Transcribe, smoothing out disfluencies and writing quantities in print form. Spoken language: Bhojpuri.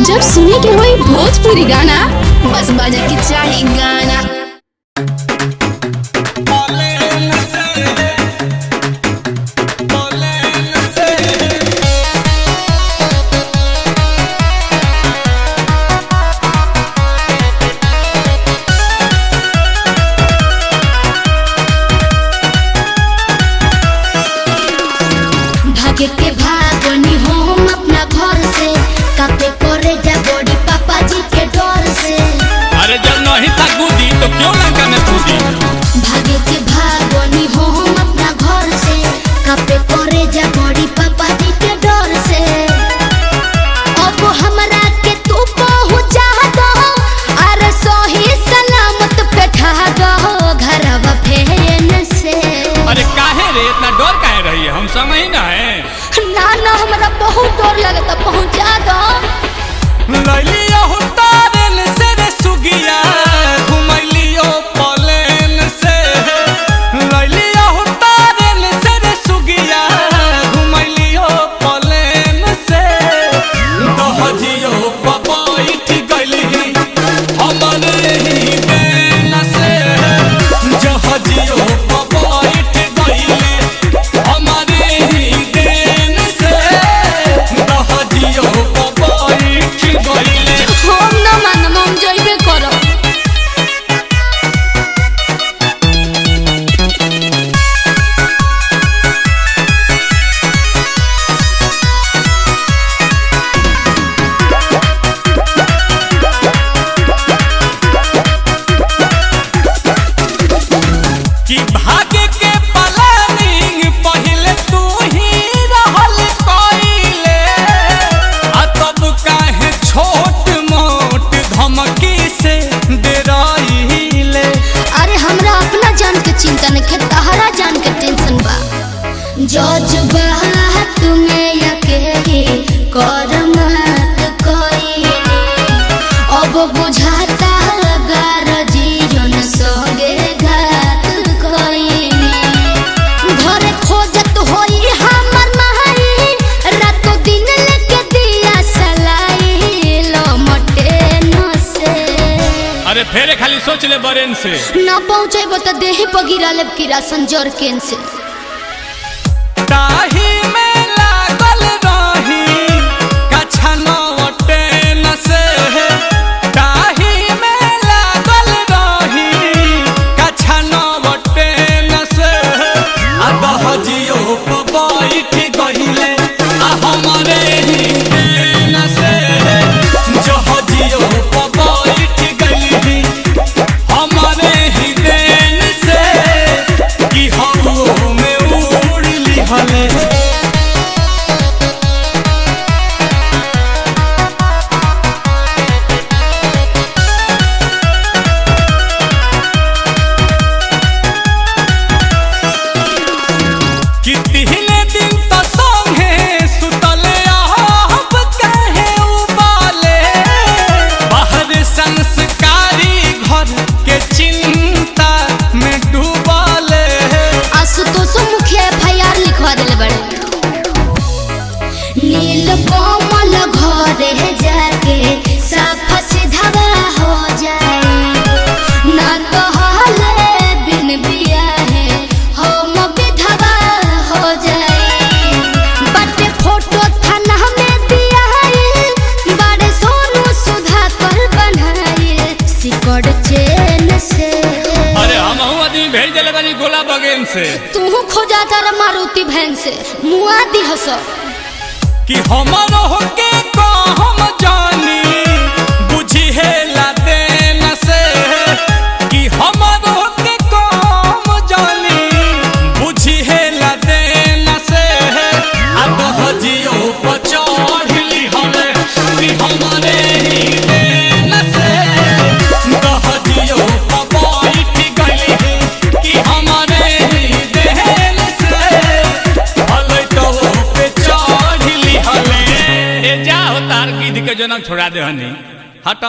जब सुने के होई भोजपुरी गाना बस बजे के चाही गाना। भागे के भागनी हम अपना घर से, कापे करे जा बॉडी पापा जी के डर से। अरे जब नहीं था कूदी तो क्यों लंका में कूदी। भागे के भागनी हम अपना घर से, कापे करे जा बॉडी पापा जी के डर से। अब हमरा के तू पहुंचा दो, अरे सही सलामत बैठा दो घरवा फेन से। अरे काहे रे इतना डर काहे रही है, हम समझ ना है। ना हमरा बहुत डर लगता, पहुंचा दो। लैलियो तारेन से रे सुगिया, घुमैलियो प्लेन से। लैलियो तारेन से रे सुगिया, घुमैलियो प्लेन से। दहजियो बैठ गइली हमरे ही देन से। जहजियो बैठ गइली हमरे ही देन से। दहजियो बैठ गइली। हम ना मानम, हम जइबे करब। कि भागे के प्लानिंग पहले तू ही रहल कइले, आ तब काहे छोट मोट धमकी से डराइले। अरे हमरा अपना जान के चिंता नहीं है, तहरा जान के टेंशन बा। जज्बा तुम्हें अकेले कर मत कोई, अब बुझाता गर जीवन संगे घात कोई। घर खोजत होई हमर माई, रातों दिन लेके दिया सलाई लमटे न से। अरे फेरे खाली सोच ले बरेन से। ना पहुँचेबो तो देह पर गिरा लेब किरासन जर केन से। ताही में लागल रही कछा नौटे न से। ताही में लागल रही कछा नौटे न से। आ दहजियो बैठ गइले आ हमरे ही देन से। जहजियो बैठ गइली हमरे ही देन से। कि हवा में उड़ली हले। कि तिहले दिन तो संगे सुतले अब काहे उबाले। बाहर संस्कारी घर के चिंता में डूबाले। आशुतोष मुखिया FIR लिखवा दिले बड़े। नील कोमल घरे जाके साफ सीधा हो जाए, ना तो हले बिन बिया है हम विधवा हो जाए। बटे फोटो थाना में दिया है, बड़े सोनू सुधा कर बनाए सिकड़ चेन से। अरे हम आदमी भेज दिले बानी गोला बगेन से। तू खोजा तारा मारुति भैन से मुआ दी हस। कि हमर होके को हम जानी बुझी है लाते न से। कि हमर होके को हम जानी बुझी है लाते न से। आ दहजियो चढ़ली हले कि हमरे ही देन से। दहजियो बैठ गइली कि हमरे ही देन से। हले तो पे चढ़ली हले। ए जा हो तार गिद्ध के जनम छोड़ा दे हनी हट।